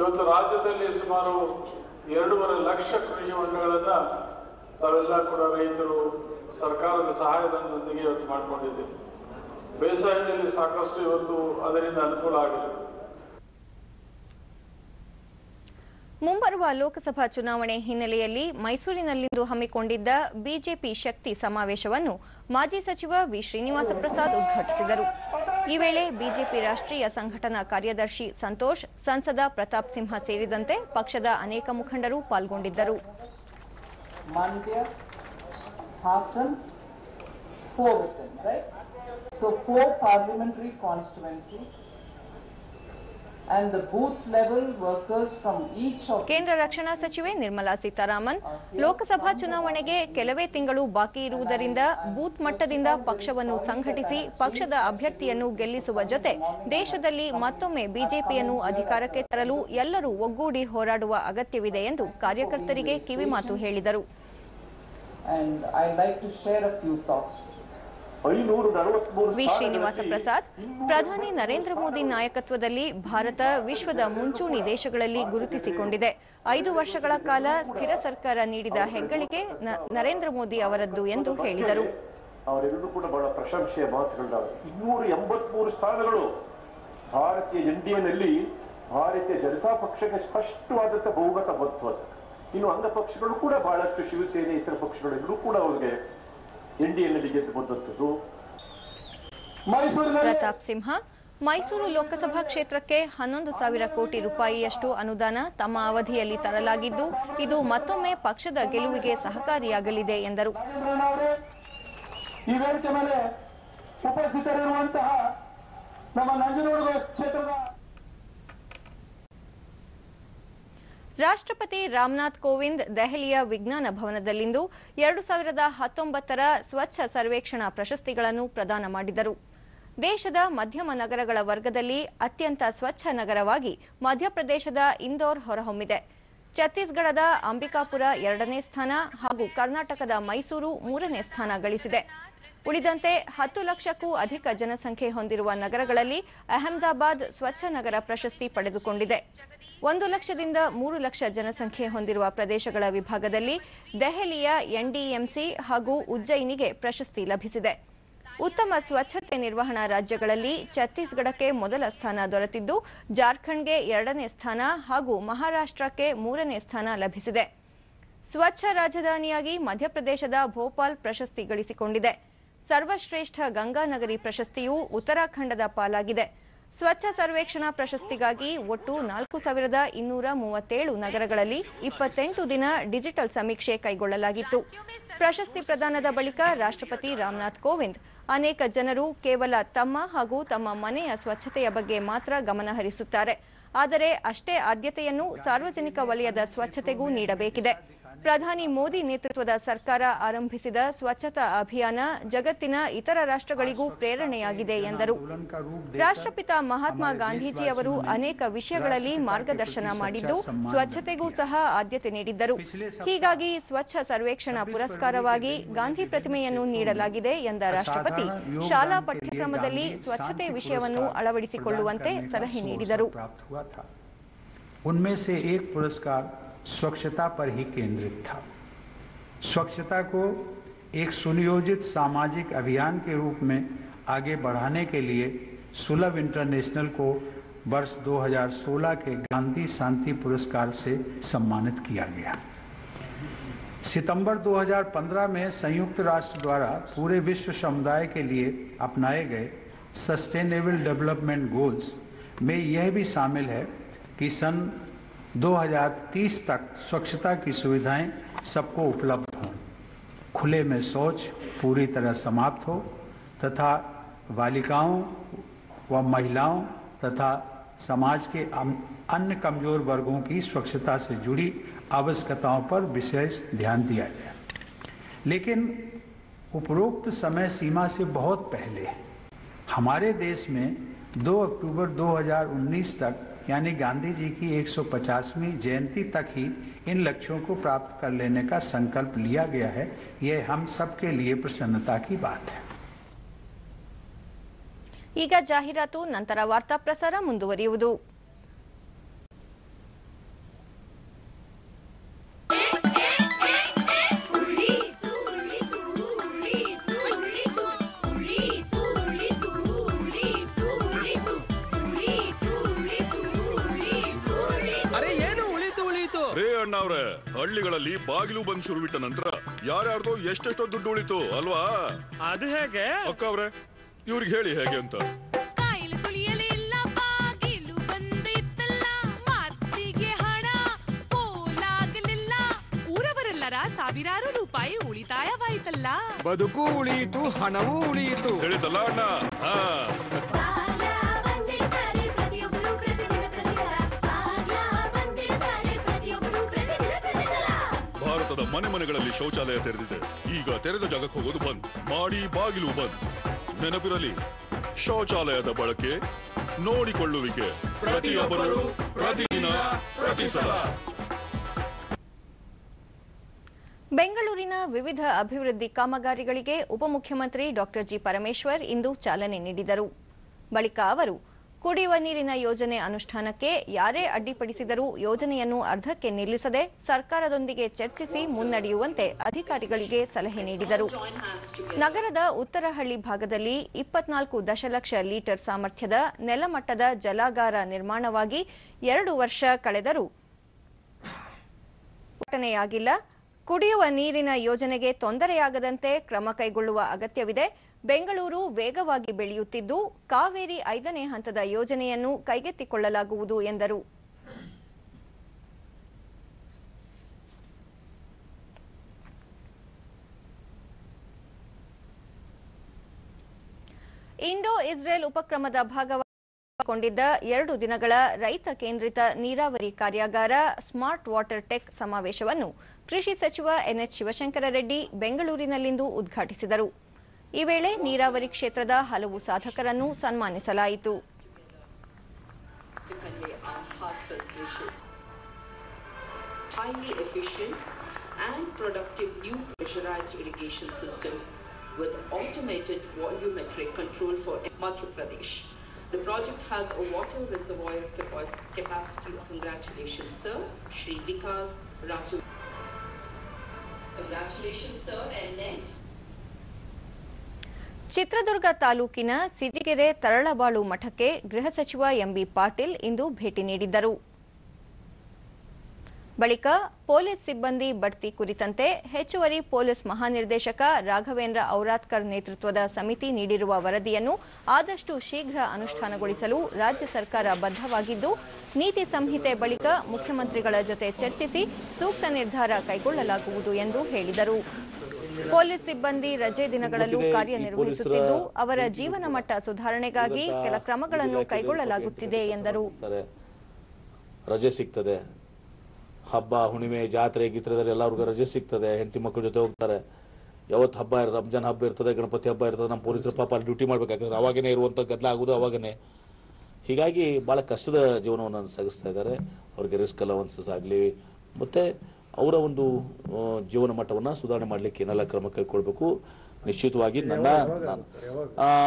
ಇವತ್ತು ರಾಜ್ಯದಲ್ಲಿ ಸುಮಾರು 2.5 ಲಕ್ಷ ಕೃಷಿ ಹೊಂಡಗಳನ್ನ ತಾವೆಲ್ಲ ಕೂಡ ರೈತರು ಸರ್ಕಾರದ ಸಹಾಯಧನದೊಂದಿಗೆ ಇವತ್ತು ಮಾಡಿಕೊಂಡಿದ್ದೇವೆ. ಬೇಸಾಯದಲ್ಲಿ ಸಾಕಷ್ಟು ಇವತ್ತು ಅದರಿಂದ ಅನುಕೂಲ ಆಗಿದೆ. ಮುಂಬರುವ ಲೋಕಸಭಾ ಚುನಾವಣೆ ಹಿನ್ನೆಲೆಯಲ್ಲಿ ಮೈಸೂರಿನಲ್ಲಿಂದು ಹಮ್ಮಿಕೊಂಡಿದ್ದ ಬಿಜೆಪಿ ಶಕ್ತಿ ಸಮಾವೇಶವನ್ನು ಮಾಜಿ ಸಚಿವ ವಿ. ಶ್ರೀನಿವಾಸ ಪ್ರಸಾದ್ ಉದ್ಘಾಟಿಸಿದರು. ಈ ವೇಳೆ ಬಿಜೆಪಿ ರಾಷ್ಟ್ರೀಯ ಸಂಘಟನಾ ಕಾರ್ಯದರ್ಶಿ ಸಂತೋಷ್, ಸಂಸದ ಪ್ರತಾಪ್ ಸಿಂಹ ಸೇರಿದಂತೆ ಪಕ್ಷದ ಅನೇಕ ಮುಖಂಡರು ಪಾಲ್ಗೊಂಡಿದ್ದರು. Mandya, Hassan, 4 with them, right? So 4 parliamentary constituencies and the booth level workers from each of ಕೇಂದ್ರ ರಕ್ಷಣಾ ಸಚಿವೆ ನಿರ್ಮಲಾ ಸೀತಾರಾಮನ್, ಲೋಕಸಭಾ ಚುನಾವಣೆಗೆ ಕೆಲವೇ ತಿಂಗಳು ಬಾಕಿ ಇರುವುದರಿಂದ ಬೂತ್ ಮಟ್ಟದಿಂದ ಪಕ್ಷವನ್ನು ಸಂಘಟಿಸಿ ಪಕ್ಷದ ಅಭ್ಯರ್ಥಿಯನ್ನು ಗೆಲ್ಲಿಸುವ ಜೊತೆ ದೇಶದಲ್ಲಿ ಮತ್ತೊಮ್ಮೆ ಬಿಜೆಪಿಯನ್ನು ಅಧಿಕಾರಕ್ಕೆ ತರಲು ಎಲ್ಲರೂ ಒಗ್ಗೂಡಿ ಹೋರಾಡುವ ಅಗತ್ಯವಿದೆ ಎಂದು ಕಾರ್ಯಕರ್ತರಿಗೆ ಕಿವಿಮಾತು ಹೇಳಿದರು. And I'd like to share a few thoughts. V. Srinivasa Prasad, ಪ್ರಧಾನಿ ನರೇಂದ್ರ ಮೋದಿ ನಾಯಕತ್ವದಲ್ಲಿ ಭಾರತ ವಿಶ್ವದ ಮುಂಚೂಣಿ ದೇಶಗಳಲ್ಲಿ ಗುರುತಿಸಿಕೊಂಡಿದೆ. 5 ವರ್ಷಗಳ ಕಾಲ ಸ್ಥಿರ ಸರ್ಕಾರ ನೀಡಿದ ಹೆಗ್ಗಳಿಕೆ ನರೇಂದ್ರ ಮೋದಿ ಅವರದ್ದು ಎಂದು ಹೇಳಿದರು. ಅವರೆಲ್ಲರೂ ಕೂಡ ಬಹಳ ಪ್ರಶಂಸೆಯ ಮಾತುಗಳಿದ್ದಾವೆ. 283 ಸ್ಥಾನಗಳು ಭಾರತೀಯ ಎನ್ಡಿಎನಲ್ಲಿ ಭಾರತೀಯ ಜನತಾ ಪಕ್ಷಕ್ಕೆ ಸ್ಪಷ್ಟವಾದಂಥ ಬಹುಮತ ಬಂತು. ಇನ್ನು ಅಂಗ ಪಕ್ಷಗಳು ಕೂಡ ಬಹಳಷ್ಟು ಶಿವಸೇನೆ ಇತರ ಪಕ್ಷಗಳೆಲ್ಲರೂ ಕೂಡ ಅವರಿಗೆ ಎನ್ಡಿಎನಲ್ಲಿ ಗೆದ್ದು ಬಂದಂಥದ್ದು. ಪ್ರತಾಪ್ ಸಿಂಹ, ಮೈಸೂರು ಲೋಕಸಭಾ ಕ್ಷೇತ್ರಕ್ಕೆ 11,000 ಕೋಟಿ ರೂಪಾಯಿಯಷ್ಟು ಅನುದಾನ ತಮ್ಮ ಅವಧಿಯಲ್ಲಿ ತರಲಾಗಿದ್ದು, ಇದು ಮತ್ತೊಮ್ಮೆ ಪಕ್ಷದ ಗೆಲುವಿಗೆ ಸಹಕಾರಿಯಾಗಲಿದೆ ಎಂದರು. ಈ ವೇದಿಕೆ ಮೇಲೆ ಉಪಸ್ಥಿತರಿರುವಂತಹ ನಮ್ಮ ನಂಜನಗೂಡು ಕ್ಷೇತ್ರದ ರಾಷ್ಟ್ರಪತಿ ರಾಮನಾಥ್ ಕೋವಿಂದ್ ದೆಹಲಿಯ ವಿಜ್ಞಾನ ಭವನದಲ್ಲಿಂದು 2019ರ ಸ್ವಚ್ಛ ಸರ್ವೇಕ್ಷಣಾ ಪ್ರಶಸ್ತಿಗಳನ್ನು ಪ್ರದಾನ ಮಾಡಿದರು. ದೇಶದ ಮಧ್ಯಮ ನಗರಗಳ ವರ್ಗದಲ್ಲಿ ಅತ್ಯಂತ ಸ್ವಚ್ಛ ನಗರವಾಗಿ ಮಧ್ಯಪ್ರದೇಶದ ಇಂದೋರ್ ಹೊರಹೊಮ್ಮಿದೆ. ಛತ್ತೀಸ್ಗಢದ ಅಂಬಿಕಾಪುರ 2ನೇ ಸ್ಥಾನ ಹಾಗೂ ಕರ್ನಾಟಕದ ಮೈಸೂರು 3ನೇ ಸ್ಥಾನ ಗಳಿಸಿದೆ. ಉಳಿದಂತೆ 10 ಲಕ್ಷಕ್ಕೂ ಅಧಿಕ ಜನಸಂಖ್ಯೆ ಹೊಂದಿರುವ ನಗರಗಳಲ್ಲಿ ಅಹಮದಾಬಾದ್ ಸ್ವಚ್ಛ ನಗರ ಪ್ರಶಸ್ತಿ ಪಡೆದುಕೊಂಡಿದೆ. 1 ಲಕ್ಷದಿಂದ 3 ಲಕ್ಷ ಜನಸಂಖ್ಯೆ ಹೊಂದಿರುವ ಪ್ರದೇಶಗಳ ವಿಭಾಗದಲ್ಲಿ ದೆಹಲಿಯ ಎನ್ಡಿಎಂಸಿ ಹಾಗೂ ಉಜ್ಜಯಿನಿಗೆ ಪ್ರಶಸ್ತಿ ಲಭಿಸಿದೆ. ಉತ್ತಮ ಸ್ವಚ್ಛತೆ ನಿರ್ವಹಣಾ ರಾಜ್ಯಗಳಲ್ಲಿ ಛತ್ತೀಸ್ಗಢಕ್ಕೆ ಮೊದಲ ಸ್ಥಾನ ದೊರೆತಿದ್ದು, ಜಾರ್ಖಂಡ್ಗೆ 2ನೇ ಸ್ಥಾನ ಹಾಗೂ ಮಹಾರಾಷ್ಟ್ರಕ್ಕೆ 3ನೇ ಸ್ಥಾನ ಲಭಿಸಿದೆ. ಸ್ವಚ್ಛ ರಾಜಧಾನಿಯಾಗಿ ಮಧ್ಯಪ್ರದೇಶದ ಭೋಪಾಲ್ ಪ್ರಶಸ್ತಿ ಗಳಿಸಿಕೊಂಡಿದೆ. ಸರ್ವಶ್ರೇಷ್ಠ ಗಂಗಾನಗರಿ ಪ್ರಶಸ್ತಿಯು ಉತ್ತರಾಖಂಡದ ಪಾಲಾಗಿದೆ. ಸ್ವಚ್ಛ ಸರ್ವೇಕ್ಷಣಾ ಪ್ರಶಸ್ತಿಗಾಗಿ ಒಟ್ಟು 4,237 ನಗರಗಳಲ್ಲಿ 28 ದಿನ ಡಿಜಿಟಲ್ ಸಮೀಕ್ಷೆ ಕೈಗೊಳ್ಳಲಾಗಿತ್ತು. ಪ್ರಶಸ್ತಿ ಪ್ರದಾನದ ಬಳಿಕ ರಾಷ್ಟ್ರಪತಿ ರಾಮನಾಥ್ ಕೋವಿಂದ್, ಅನೇಕ ಜನರು ಕೇವಲ ತಮ್ಮ ಹಾಗೂ ತಮ್ಮ ಮನೆಯ ಸ್ವಚ್ಛತೆಯ ಬಗ್ಗೆ ಮಾತ್ರ ಗಮನ ಹರಿಸುತ್ತಾರೆ, ಆದರೆ ಅಷ್ಟೇ ಆದ್ಯತೆಯನ್ನು ಸಾರ್ವಜನಿಕ ವಲಯದ ಸ್ವಚ್ಛತೆಗೂ ನೀಡಬೇಕಿದೆ. ಪ್ರಧಾನಿ ಮೋದಿ ನೇತೃತ್ವದ ಸರ್ಕಾರ ಆರಂಭಿಸಿದ ಸ್ವಚ್ಛತಾ ಅಭಿಯಾನ ಜಗತ್ತಿನ ಇತರ ರಾಷ್ಟ್ರಗಳಿಗೂ ಪ್ರೇರಣೆಯಾಗಿದೆ ಎಂದರು. ರಾಷ್ಟ್ರಪಿತ ಮಹಾತ್ಮ ಗಾಂಧೀಜಿ ಅವರು ಅನೇಕ ವಿಷಯಗಳಲ್ಲಿ ಮಾರ್ಗದರ್ಶನ ಮಾಡಿದ್ದು, ಸ್ವಚ್ಛತೆಗೂ ಸಹ ಆದ್ಯತೆ ನೀಡಿದ್ದರು. ಹೀಗಾಗಿ ಸ್ವಚ್ಛ ಸರ್ವೇಕ್ಷಣಾ ಪುರಸ್ಕಾರವಾಗಿ ಗಾಂಧಿ ಪ್ರತಿಮೆಯನ್ನು ನೀಡಲಾಗಿದೆ ಎಂದ ರಾಷ್ಟ್ರಪತಿ, ಶಾಲಾ ಪಠ್ಯಕ್ರಮದಲ್ಲಿ ಸ್ವಚ್ಛತೆ ವಿಷಯವನ್ನು ಅಳವಡಿಸಿಕೊಳ್ಳುವಂತೆ ಸಲಹೆ ನೀಡಿದರು. उनमें से एक पुरस्कार स्वच्छता पर ही केंद्रित था। स्वच्छता को एक सुनियोजित सामाजिक अभियान के रूप में आगे बढ़ाने के लिए सुलभ इंटरनेशनल को वर्ष 2016 के गांधी शांति पुरस्कार से सम्मानित किया गया। सितंबर 2015 में संयुक्त राष्ट्र द्वारा पूरे विश्व समुदाय के लिए अपनाए गए सस्टेनेबल डेवलपमेंट गोल्स में यह भी शामिल है कि सन 2030 तक स्वच्छता की सुविधाएं सबको उपलब्ध हों। खुले में शौच पूरी तरह समाप्त हो तथा बालिकाओं व महिलाओं तथा समाज के अन्य कमजोर वर्गों की स्वच्छता से जुड़ी आवश्यकताओं पर विशेष ध्यान दिया जाए। लेकिन उपरोक्त समय सीमा से बहुत पहले हमारे देश में 2 अक्टूबर 2019 तक यानी गांधी जी की 150वीं जयंती तक ही इन लक्ष्यों को प्राप्त कर लेने का संकल्प लिया गया है। ये हम सबके लिए प्रसन्नता की बात है। ಈಗ ಜಾಹೀರಾತು, ನಂತರ ವಾರ್ತಾ ಪ್ರಸಾರ ಮುಂದುವರಿಯುವುದು. ಅಣ್ಣವ್ರೆ, ಹಳ್ಳಿಗಳಲ್ಲಿ ಬಾಗಿಲು ಬಂದ್ ಶುರು ಬಿಟ್ಟ ನಂತರ ಯಾರ್ಯಾರ್ದೋ ಎಷ್ಟೆಷ್ಟೋ ದುಡ್ಡು ಉಳಿತು ಅಲ್ವಾ? ಅದು ಹೇಗೆ ಅಕ್ಕ ಅವ್ರೆ, ಇವ್ರಿಗೆ ಹೇಳಿ ಹೇಗೆ ಅಂತ. ಊರವರೆಲ್ಲರ ಸಾವಿರಾರು ರೂಪಾಯಿ ಉಳಿತಾಯವಾಯಿತಲ್ಲ. ಬದುಕು ಉಳಿಯಿತು, ಹಣವೂ ಉಳಿಯಿತು. ಹೇಳಿತಲ್ಲ ಅಣ್ಣ. ಭಾರತದ ಮನೆ ಮನೆಗಳಲ್ಲಿ ಶೌಚಾಲಯ ತೆರೆದಿದೆ. ಈಗ ತೆರೆದ ಜಾಗಕ್ಕೆ ಹೋಗೋದು ಬಂದ್ ಮಾಡಿ, ಬಾಗಿಲು ಬಂದ್. ನೆನಪಿರಲಿ, ಶೌಚಾಲಯದ ಬಳಕೆ, ನೋಡಿಕೊಳ್ಳುವಿಕೆ ಪ್ರತಿಯೊಬ್ಬರು ಪ್ರತಿದಿನ ಪ್ರತಿ ಸಲ. ಬೆಂಗಳೂರಿನ ವಿವಿಧ ಅಭಿವೃದ್ಧಿ ಕಾಮಗಾರಿಗಳಿಗೆ ಉಪಮುಖ್ಯಮಂತ್ರಿ ಡಾಕ್ಟರ್ ಜಿ ಪರಮೇಶ್ವರ್ ಇಂದು ಚಾಲನೆ ನೀಡಿದರು. ಬಳಿಕ ಅವರು ಕುಡಿಯುವ ನೀರಿನ ಯೋಜನೆ ಅನುಷ್ಠಾನಕ್ಕೆ ಯಾರೇ ಅಡ್ಡಿಪಡಿಸಿದರೂ ಯೋಜನೆಯನ್ನು ಅರ್ಧಕ್ಕೆ ನಿಲ್ಲಿಸದೆ ಸರ್ಕಾರದೊಂದಿಗೆ ಚರ್ಚಿಸಿ ಮುನ್ನಡೆಯುವಂತೆ ಅಧಿಕಾರಿಗಳಿಗೆ ಸಲಹೆ ನೀಡಿದರು. ನಗರದ ಉತ್ತರಹಳ್ಳಿ ಭಾಗದಲ್ಲಿ 24 ದಶಲಕ್ಷ ಲೀಟರ್ ಸಾಮರ್ಥ್ಯದ ನೆಲಮಟ್ಟದ ಜಲಾಗಾರ ನಿರ್ಮಾಣವಾಗಿ 2 ವರ್ಷ ಕಳೆದರೂ ಉದ್ಘಾಟನೆಯಾಗಿಲ್ಲ. ಕುಡಿಯುವ ನೀರಿನ ಯೋಜನೆಗೆ ತೊಂದರೆಯಾಗದಂತೆ ಕ್ರಮ ಕೈಗೊಳ್ಳುವ ಅಗತ್ಯವಿದೆ. ಬೆಂಗಳೂರು ವೇಗವಾಗಿ ಬೆಳೆಯುತ್ತಿದ್ದು ಕಾವೇರಿ 5ನೇ ಹಂತದ ಯೋಜನೆಯನ್ನು ಕೈಗೆತ್ತಿಕೊಳ್ಳಲಾಗುವುದು ಎಂದರು. ಇಂಡೋ ಇಸ್ರೇಲ್ ಉಪಕ್ರಮದ ಭಾಗವಾಗಿಕೊಂಡಿದ್ದ 2 ದಿನಗಳ ರೈತ ಕೇಂದ್ರಿತ ನೀರಾವರಿ ಕಾರ್ಯಾಗಾರ ಸ್ಮಾರ್ಟ್ ವಾಟರ್ ಟೆಕ್ ಸಮಾವೇಶವನ್ನು ಕೃಷಿ ಸಚಿವ ಎನ್ಎಚ್ ಶಿವಶಂಕರ ರೆಡ್ಡಿ ಬೆಂಗಳೂರಿನಲ್ಲಿಂದು ಉದ್ಘಾಟಿಸಿದರು. ಈ ವೇಳೆ ನೀರಾವರಿ ಕ್ಷೇತ್ರದ ಹಲವು ಸಾಧಕರನ್ನು ಸನ್ಮಾನಿಸಲಾಯಿತು. Highly efficient and productive new pressurized irrigation system with automated volumetric control for Madhya Pradesh. The project has a water reservoir capacity of, congratulations sir, Shri Vikas Raju. Congratulations sir. And next, Chitradurga ತಾಲೂಕಿನ ಸಿರಿಗೆರೆ ತರಳಬಾಳು ಮಠಕ್ಕೆ ಗೃಹ ಸಚಿವ MB Patil ಇಂದು ಭೇಟಿ ನೀಡಿದ್ದರು. ಬಳಿಕ police ಸಿಬ್ಬಂದಿ ಬಡ್ತಿ ಕುರಿತಂತೆ ಹೆಚ್ಚುವರಿ ಪೊಲೀಸ್ ಮಹಾನಿರ್ದೇಶಕ ರಾಘವೇಂದ್ರ ಔರಾದ್ಕರ್ ನೇತೃತ್ವದ ಸಮಿತಿ ನೀಡಿರುವ ವರದಿಯನ್ನು ಆದಷ್ಟು ಶೀಘ್ರ ಅನುಷ್ಠಾನಗೊಳಿಸಲು ರಾಜ್ಯ ಸರ್ಕಾರ ಬದ್ಧವಾಗಿದ್ದು, ನೀತಿ ಸಂಹಿತೆ ಬಳಿಕ ಮುಖ್ಯಮಂತ್ರಿಗಳ ಜೊತೆ ಚರ್ಚಿಸಿ ಸೂಕ್ತ ನಿರ್ಧಾರ ಕೈಗೊಳ್ಳಲಾಗುವುದು ಎಂದು ಹೇಳಿದರು. ಪೊಲೀಸ್ ಸಿಬ್ಬಂದಿ ರಜೆ ದಿನಗಳಲ್ಲೂ ಕಾರ್ಯನಿರ್ವಹಿಸುತ್ತಿದ್ದು ಅವರ ಜೀವನ ಮಟ್ಟ ಸುಧಾರಣೆಗಾಗಿ ಕೆಲ ಕ್ರಮಗಳನ್ನು ಕೈಗೊಳ್ಳಲಾಗುತ್ತಿದೆ ಎಂದರು. ರಜೆ ಸಿಗ್ತದೆ, ಹಬ್ಬ ಹುಣ್ಣಿಮೆ ಜಾತ್ರೆ ಗೀತ್ರದಲ್ಲಿ ಎಲ್ಲರಿಗೂ ರಜೆ ಸಿಗ್ತದೆ, ಹೆಂಡತಿ ಮಕ್ಕಳ ಜೊತೆ ಹೋಗ್ತಾರೆ. ಯಾವತ್ತು ಹಬ್ಬ ಇರ್ತದೆ, ರಂಜಾನ್ ಹಬ್ಬ ಇರ್ತದೆ, ಗಣಪತಿ ಹಬ್ಬ ಇರ್ತದೆ, ನಮ್ಮ ಪೊಲೀಸರು ಪಾಪ ಅಲ್ಲಿ ಡ್ಯೂಟಿ ಮಾಡ್ಬೇಕಾಗ್ತದೆ. ಅವಾಗನೇ ಇರುವಂತ ಗದ್ದಲ ಆಗೋದು ಅವಾಗನೇ. ಹೀಗಾಗಿ ಬಹಳ ಕಷ್ಟದ ಜೀವನವನ್ನು ಸಾಗಿಸ್ತಾ ಇದ್ದಾರೆ. ಅವ್ರಿಗೆ ರಿಸ್ಕ್ ಅಲವೆನ್ಸಸ್ ಆಗಲಿ ಮತ್ತೆ ಅವರ ಒಂದು ಜೀವನ ಮಟ್ಟವನ್ನು ಸುಧಾರಣೆ ಮಾಡಲಿಕ್ಕೆ ಏನೆಲ್ಲ ಕ್ರಮ ಕೈಗೊಳ್ಳಬೇಕು. ನಿಶ್ಚಿತವಾಗಿ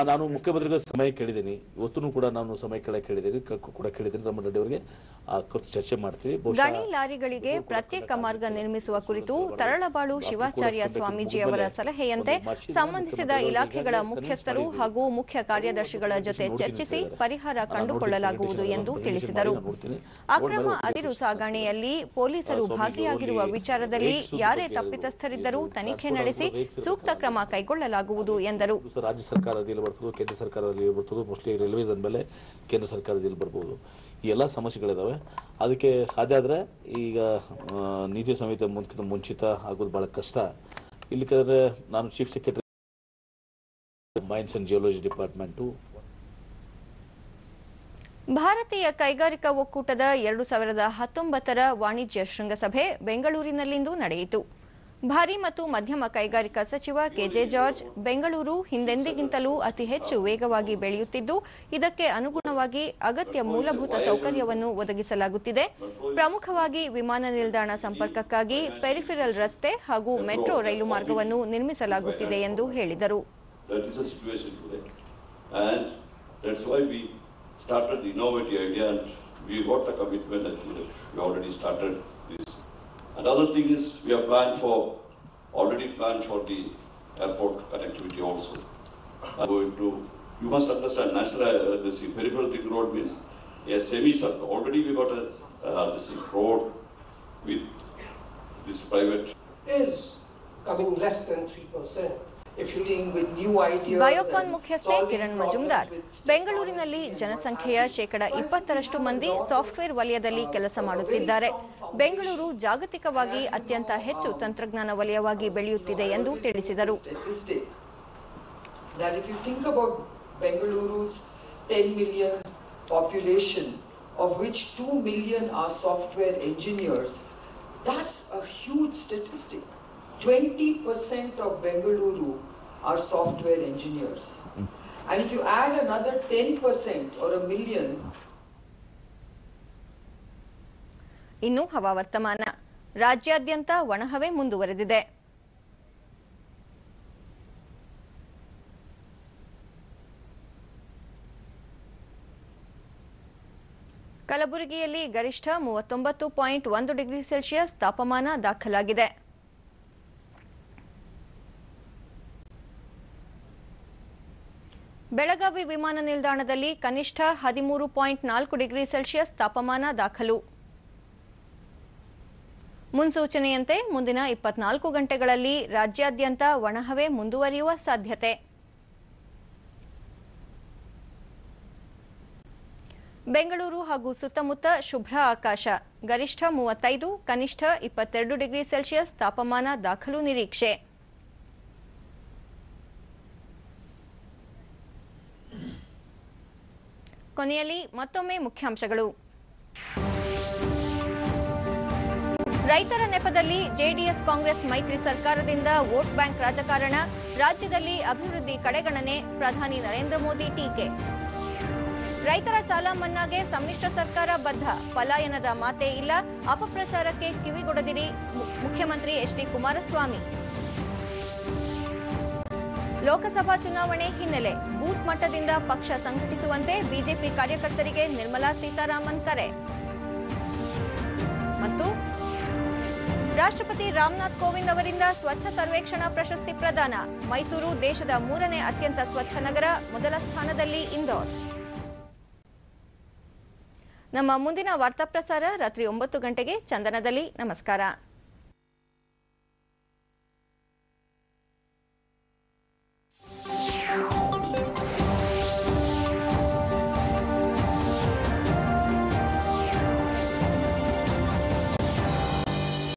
ನಾನು ಮುಖ್ಯಮಂತ್ರಿಗಳ ಸಮಯ ಕೇಳಿದ್ದೀನಿ, ಇವತ್ತೂ ಕೂಡ ನಾನು ಸಮಯ ಕೇಳಿದ್ದೀನಿ ರಾಮಣ್ಣ ರೆಡ್ಡಿ ಅವರಿಗೆ ಚರ್ಚೆ ಮಾಡ್ತೀವಿ. ಗಣಿ ಲಾರಿಗಳಿಗೆ ಪ್ರತ್ಯೇಕ ಮಾರ್ಗ ನಿರ್ಮಿಸುವ ಕುರಿತು ತರಳಬಾಳು ಶಿವಾಚಾರ್ಯ ಸ್ವಾಮೀಜಿ ಅವರ ಸಲಹೆಯಂತೆ ಸಂಬಂಧಿಸಿದ ಇಲಾಖೆಗಳ ಮುಖ್ಯಸ್ಥರು ಹಾಗೂ ಮುಖ್ಯ ಕಾರ್ಯದರ್ಶಿಗಳ ಜೊತೆ ಚರ್ಚಿಸಿ ಪರಿಹಾರ ಕಂಡುಕೊಳ್ಳಲಾಗುವುದು ಎಂದು ತಿಳಿಸಿದರು. ಅಕ್ರಮ ಅದಿರು ಸಾಗಣೆಯಲ್ಲಿ ಪೊಲೀಸರು ಭಾಗಿಯಾಗಿರುವ ವಿಚಾರದಲ್ಲಿ ಯಾರೇ ತಪ್ಪಿತಸ್ಥರಿದ್ದರೂ ತನಿಖೆ ನಡೆಸಿ ಸೂಕ್ತ ಕ್ರಮ ಕೈಗೊಳ್ಳಲಾಗುವುದು ಎಂದರು. ರಾಜ್ಯ ಸರ್ಕಾರದಲ್ಲಿ ಬರ್ತದೆ, ಕೇಂದ್ರ ಸರ್ಕಾರದಲ್ಲಿ ಬರ್ತದೆ, ಮೋಸ್ಟ್ಲಿ ರೈಲ್ವೇಸ್ ಅಂದಮೇಲೆ ಕೇಂದ್ರ ಸರ್ಕಾರದಲ್ಲಿ ಬರ್ಬೋದು. ಈ ಎಲ್ಲ ಸಮಸ್ಯೆಗಳಿದಾವೆ. ಅದಕ್ಕೆ ಸಾಧ್ಯ ಆದರೆ ಈಗ ನೀತಿ ಸಂಹಿತೆ ಮುಂಚಿತ ಆಗೋದು ಬಹಳ ಕಷ್ಟ. ಇಲ್ಲಿ ಕರೆದ್ರೆ ನಾನು chief secretary mains and geology department. ಭಾರತೀಯ ಕೈಗಾರಿಕಾ ಒಕ್ಕೂಟದ 2019ರ ವಾಣಿಜ್ಯ ಶೃಂಗಸಭೆ ಬೆಂಗಳೂರಿನಲ್ಲಿಂದು ನಡೆಯಿತು. ಭಾರಿ ಮತ್ತು ಮಧ್ಯಮ ಕೈಗಾರಿಕಾ ಸಚಿವ ಕೆಜೆ ಜಾರ್ಜ್, ಬೆಂಗಳೂರು ಹಿಂದೆಂದಿಗಿಂತಲೂ ಅತಿ ಹೆಚ್ಚು ವೇಗವಾಗಿ ಬೆಳೆಯುತ್ತಿದ್ದು, ಇದಕ್ಕೆ ಅನುಗುಣವಾಗಿ ಅಗತ್ಯ ಮೂಲಭೂತ ಸೌಕರ್ಯವನ್ನು ಒದಗಿಸಲಾಗುತ್ತಿದೆ. ಪ್ರಮುಖವಾಗಿ ವಿಮಾನ ನಿಲ್ದಾಣ ಸಂಪರ್ಕಕ್ಕಾಗಿ ಪೆರಿಫೆರಲ್ ರಸ್ತೆ ಹಾಗೂ ಮೆಟ್ರೋ ರೈಲು ಮಾರ್ಗವನ್ನು ನಿರ್ಮಿಸಲಾಗುತ್ತಿದೆ ಎಂದು ಹೇಳಿದರು. Started the innovative idea and we got the commitment. I think that we already started this. Another thing is we have already planned for the airport connectivity also. You must understand, this peripheral ring road means a semi-circle. Already we got this road with this private. Is coming less than 3%. Biocon ಮುಖ್ಯಸ್ಥೆ ಕಿರಣ್ ಮಜುಮ್ದಾರ್, ಬೆಂಗಳೂರಿನಲ್ಲಿ ಜನಸಂಖ್ಯೆಯ 20% ಮಂದಿ software ವಲಯದಲ್ಲಿ ಕೆಲಸ ಮಾಡುತ್ತಿದ್ದಾರೆ. ಬೆಂಗಳೂರು ಜಾಗತಿಕವಾಗಿ ಅತ್ಯಂತ ಹೆಚ್ಚು ತಂತ್ರಜ್ಞಾನ ವಲಯವಾಗಿ ಬೆಳೆಯುತ್ತಿದೆ ಎಂದು ತಿಳಿಸಿದರು. of which 2 million are software engineers, that's a huge statistic. 20% of Bengaluru are software engineers. And if you add another 10% or a million. ಇನ್ನು ಹವಾವರ್ತಮಾನ. ರಾಜ್ಯಾದ್ಯಂತ ಒಣಹವೆ ಮುಂದುವರೆದಿದೆ. ಕಲಬುರಗಿಯಲ್ಲಿ ಗರಿಷ್ಠ 39.1 ಡಿಗ್ರಿ ಸೆಲ್ಸಿಯಸ್ ತಾಪಮಾನ ದಾಖಲಾಗಿದೆ. ಬೆಳಗಾವಿ ವಿಮಾನ ನಿಲ್ದಾಣದಲ್ಲಿ ಕನಿಷ್ಠ 13.4 ಡಿಗ್ರಿ ಸೆಲ್ಸಿಯಸ್ ತಾಪಮಾನ ದಾಖಲು. ಮುನ್ಸೂಚನೆಯಂತೆ ಮುಂದಿನ 24 ಗಂಟೆಗಳಲ್ಲಿ ರಾಜ್ಯಾದ್ಯಂತ ಒಣಹವೆ ಮುಂದುವರಿಯುವ ಸಾಧ್ಯತೆ. ಬೆಂಗಳೂರು ಹಾಗೂ ಸುತ್ತಮುತ್ತ ಶುಭ್ರ ಆಕಾಶ. ಗರಿಷ್ಠ 35, ಕನಿಷ್ಠ 22 ಡಿಗ್ರಿ ಸೆಲ್ಸಿಯಸ್ ತಾಪಮಾನ ದಾಖಲು ನಿರೀಕ್ಷೆ. ಕೊನೆಯಲ್ಲಿ ಮತ್ತೊಮ್ಮೆ ಮುಖ್ಯಾಂಶಗಳು. ರೈತರ ನೆಪದಲ್ಲಿ ಜೆಡಿಎಸ್ ಕಾಂಗ್ರೆಸ್ ಮೈತ್ರಿ ಸರ್ಕಾರದಿಂದ ವೋಟ್ ಬ್ಯಾಂಕ್ ರಾಜಕಾರಣ, ರಾಜ್ಯದಲ್ಲಿ ಅಭಿವೃದ್ಧಿ ಕಡೆಗಣನೆ, ಪ್ರಧಾನಿ ನರೇಂದ್ರ ಮೋದಿ ಟೀಕೆ. ರೈತರ ಸಾಲ ಮನ್ನಾಗೆ ಸಮ್ಮಿಶ್ರ ಸರ್ಕಾರ ಬದ್ಧ, ಪಲಾಯನದ ಮಾತೇ ಇಲ್ಲ, ಅಪಪ್ರಚಾರಕ್ಕೆ ಕಿವಿಗೊಡದಿರಿ, ಮುಖ್ಯಮಂತ್ರಿ ಎಚ್ಡಿ ಕುಮಾರಸ್ವಾಮಿ. ಲೋಕಸಭಾ ಚುನಾವಣೆ ಹಿನ್ನೆಲೆ ಬೂತ್ ಮಟ್ಟದಿಂದ ಪಕ್ಷ ಸಂಘಟಿಸುವಂತೆ ಬಿಜೆಪಿ ಕಾರ್ಯಕರ್ತರಿಗೆ ನಿರ್ಮಲಾ ಸೀತಾರಾಮನ್ ಕರೆ. ಮತ್ತು ರಾಷ್ಟ್ರಪತಿ ರಾಮನಾಥ್ ಕೋವಿಂದ್ ಅವರಿಂದ ಸ್ವಚ್ಛ ಸರ್ವೇಕ್ಷಣಾ ಪ್ರಶಸ್ತಿ ಪ್ರದಾನ, ಮೈಸೂರು ದೇಶದ 3ನೇ ಅತ್ಯಂತ ಸ್ವಚ್ಛ ನಗರ, ಮೊದಲ ಸ್ಥಾನದಲ್ಲಿ ಇಂದೋರ್. ನಮ್ಮ ಮುಂದಿನ ವಾರ್ತಾ ಪ್ರಸಾರ ರಾತ್ರಿ 9 ಗಂಟೆಗೆ ಚಂದನದಲ್ಲಿ. ನಮಸ್ಕಾರ.